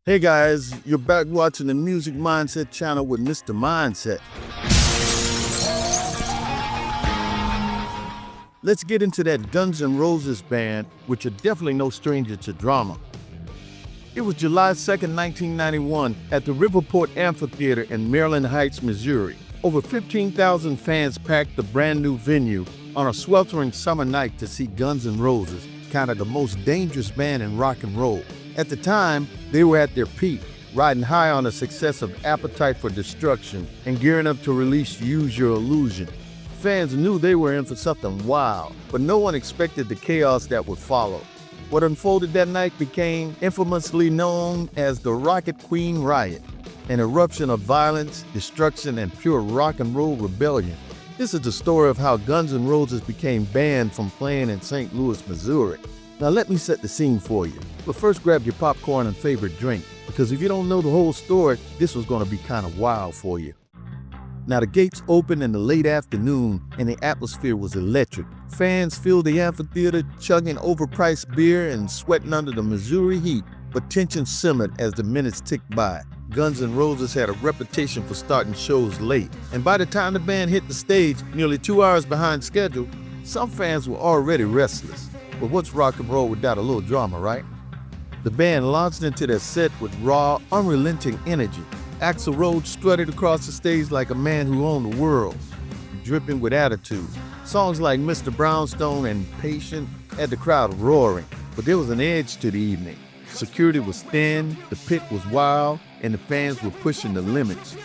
Hey guys, you're back watching the Music Mindset channel with Mr. Mindset. Let's get into that Guns N' Roses band, which are definitely no stranger to drama. It was July 2nd, 1991 at the Riverport Amphitheater in Maryland Heights, Missouri. Over 15,000 fans packed the brand new venue on a sweltering summer night to see Guns N' Roses, kind of the most dangerous band in rock and roll. At the time, they were at their peak, riding high on the success of Appetite for Destruction and gearing up to release Use Your Illusion. Fans knew they were in for something wild, but no one expected the chaos that would follow. What unfolded that night became infamously known as the Rocket Queen Riot, an eruption of violence, destruction, and pure rock and roll rebellion. This is the story of how Guns N' Roses became banned from playing in St. Louis, Missouri. Now let me set the scene for you. But first grab your popcorn and favorite drink, because if you don't know the whole story, this was going to be kind of wild for you. Now the gates opened in the late afternoon and the atmosphere was electric. Fans filled the amphitheater, chugging overpriced beer and sweating under the Missouri heat, but tension simmered as the minutes ticked by. Guns N' Roses had a reputation for starting shows late, and by the time the band hit the stage, nearly 2 hours behind schedule, some fans were already restless. But what's rock and roll without a little drama, right? The band launched into their set with raw, unrelenting energy. Axl Rose strutted across the stage like a man who owned the world, dripping with attitude. Songs like Mr. Brownstone and Patient had the crowd roaring, but there was an edge to the evening. Security was thin, the pit was wild, and the fans were pushing the limits.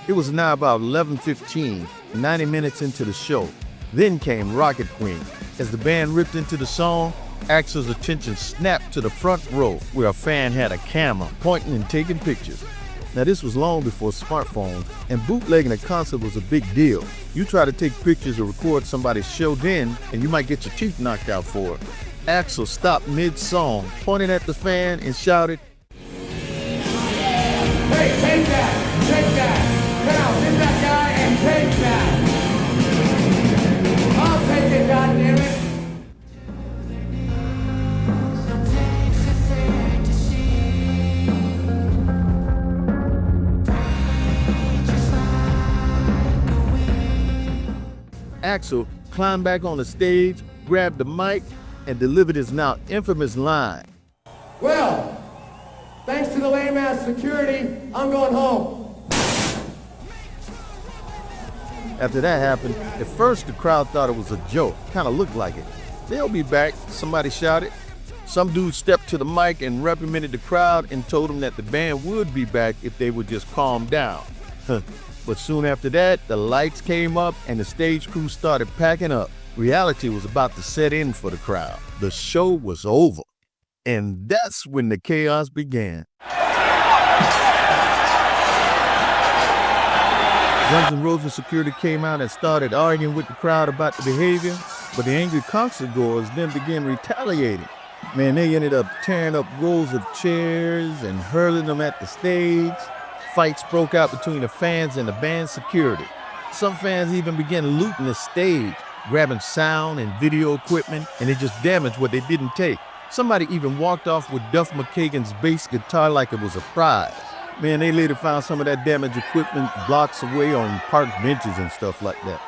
It was now about 11:15, 90 minutes into the show. Then came Rocket Queen. As the band ripped into the song, Axel's attention snapped to the front row where a fan had a camera pointing and taking pictures. Now this was long before smartphones, and bootlegging a concert was a big deal. You try to take pictures or record somebody's show then, and you might get your teeth knocked out for it. Axel stopped mid-song, pointed at the fan and shouted, "Hey, take that! Take that! Now, get that guy and take that! I'll take it, goddammit!" Axel climbed back on the stage, grabbed the mic, and delivered his now infamous line. "Well, thanks to the lame-ass security, I'm going home." After that happened, at first the crowd thought it was a joke. Kind of looked like it. "They'll be back," somebody shouted. Some dude stepped to the mic and reprimanded the crowd and told them that the band would be back if they would just calm down. But soon after that, the lights came up and the stage crew started packing up. Reality was about to set in for the crowd. The show was over. And that's when the chaos began. Guns N' Roses security came out and started arguing with the crowd about the behavior, but the angry concertgoers then began retaliating. Man, they ended up tearing up rows of chairs and hurling them at the stage. Fights broke out between the fans and the band's security. Some fans even began looting the stage, grabbing sound and video equipment, and they just damaged what they didn't take. Somebody even walked off with Duff McKagan's bass guitar like it was a prize. Man, they later found some of that damaged equipment blocks away on park benches and stuff like that.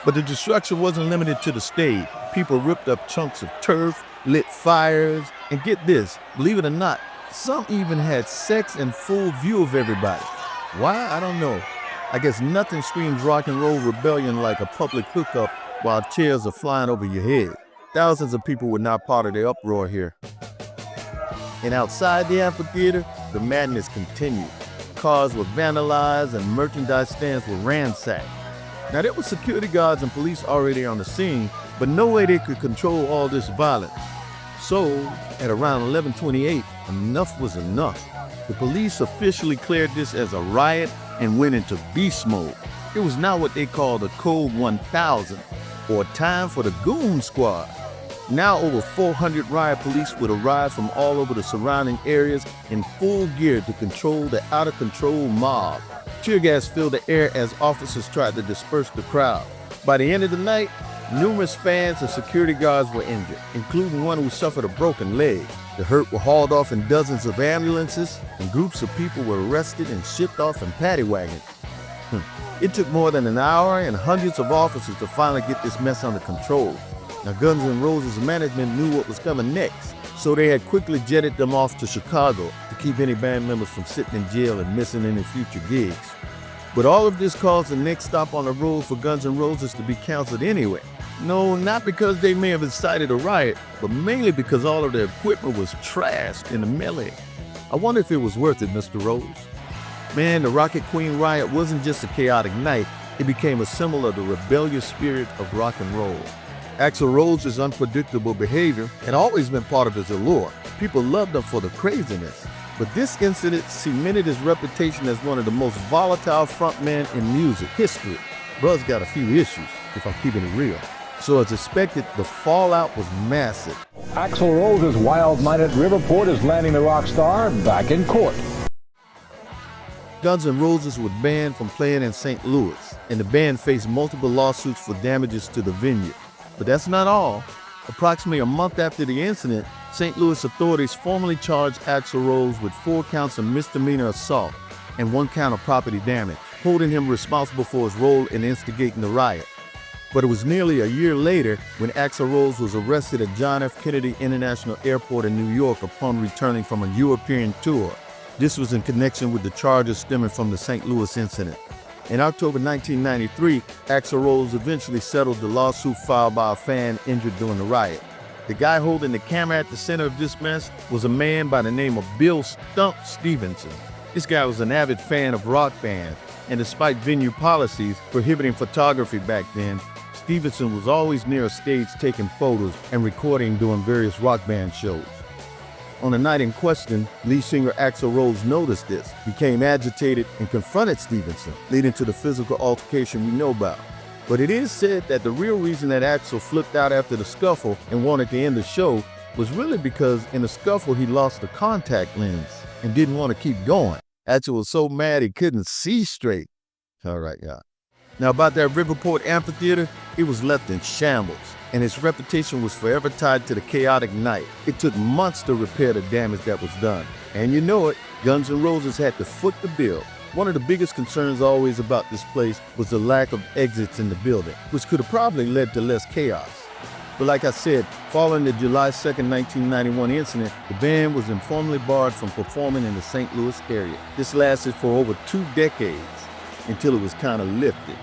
But the destruction wasn't limited to the stage. People ripped up chunks of turf, lit fires, and get this, believe it or not, some even had sex in full view of everybody. Why? I don't know. I guess nothing screams rock and roll rebellion like a public hookup while chairs are flying over your head. Thousands of people were not part of the uproar here. And outside the amphitheater, the madness continued. Cars were vandalized and merchandise stands were ransacked. Now there were security guards and police already on the scene, but no way they could control all this violence. So, at around 11:28, enough was enough. The police officially declared this as a riot and went into beast mode. It was now what they call the Code 1000, or time for the Goon Squad. Now over 400 riot police would arrive from all over the surrounding areas in full gear to control the out-of-control mob. Tear gas filled the air as officers tried to disperse the crowd. By the end of the night, Numerous fans and security guards were injured, including one who suffered a broken leg. The hurt were hauled off in dozens of ambulances, and groups of people were arrested and shipped off in paddy wagons. It took more than an hour and hundreds of officers to finally get this mess under control. Now, Guns N' Roses management knew what was coming next, so they had quickly jetted them off to Chicago to keep any band members from sitting in jail and missing any future gigs. But all of this caused the next stop on the road for Guns N' Roses to be canceled anyway. No, not because they may have incited a riot, but mainly because all of their equipment was trashed in the melee. I wonder if it was worth it, Mr. Rose. Man, the Rocket Queen riot wasn't just a chaotic night, it became a symbol of the rebellious spirit of rock and roll. Axl Rose's unpredictable behavior had always been part of his allure. People loved him for the craziness. But this incident cemented his reputation as one of the most volatile frontmen in music history. Bruh's got a few issues, if I'm keeping it real. So as expected, the fallout was massive. Axl Rose's wild night at Riverport is landing the rock star back in court. Guns N' Roses were banned from playing in St. Louis, and the band faced multiple lawsuits for damages to the venue. But that's not all. Approximately a month after the incident, St. Louis authorities formally charged Axl Rose with 4 counts of misdemeanor assault and 1 count of property damage, holding him responsible for his role in instigating the riot. But it was nearly a year later when Axl Rose was arrested at John F. Kennedy International Airport in New York upon returning from a European tour. This was in connection with the charges stemming from the St. Louis incident. In October 1993, Axl Rose eventually settled the lawsuit filed by a fan injured during the riot. The guy holding the camera at the center of this mess was a man by the name of Bill "Stump" Stevenson. This guy was an avid fan of rock bands, and despite venue policies prohibiting photography back then, Stevenson was always near a stage taking photos and recording during various rock band shows. On the night in question, lead singer Axl Rose noticed this, became agitated, and confronted Stevenson, leading to the physical altercation we know about. But it is said that the real reason that Axl flipped out after the scuffle and wanted to end the show was really because in the scuffle he lost a contact lens and didn't want to keep going. Axl was so mad he couldn't see straight. All right, yeah. Now about that Riverport Amphitheater, it was left in shambles, and its reputation was forever tied to the chaotic night. It took months to repair the damage that was done. And you know it, Guns N' Roses had to foot the bill. One of the biggest concerns always about this place was the lack of exits in the building, which could have probably led to less chaos. But like I said, following the July 2nd, 1991 incident, the band was informally barred from performing in the St. Louis area. This lasted for over 2 decades until it was kind of lifted.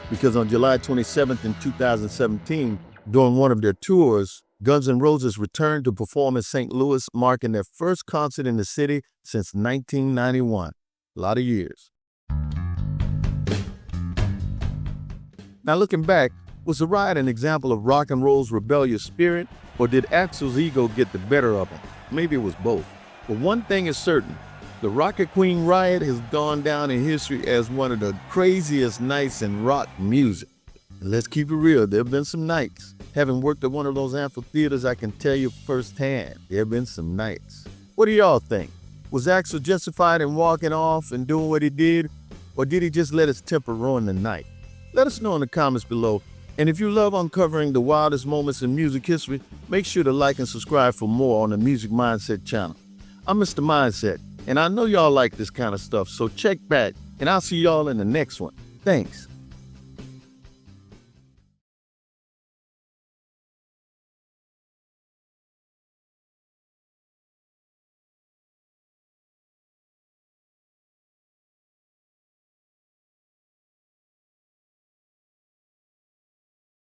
Because on July 27th in 2017, during one of their tours, Guns N' Roses returned to perform in St. Louis, marking their first concert in the city since 1991. A lot of years. Now looking back, was the riot an example of rock and roll's rebellious spirit, or did Axl's ego get the better of him? Maybe it was both. But one thing is certain, the Rocket Queen riot has gone down in history as one of the craziest nights in rock music. And let's keep it real, there have been some nights. Having worked at one of those amphitheaters, I can tell you firsthand, there have been some nights. What do y'all think? Was Axl justified in walking off and doing what he did, or did he just let his temper ruin the night? Let us know in the comments below. And if you love uncovering the wildest moments in music history, make sure to like and subscribe for more on the Music Mindset channel. I'm Mr. Mindset, and I know y'all like this kind of stuff, so check back, and I'll see y'all in the next one. Thanks.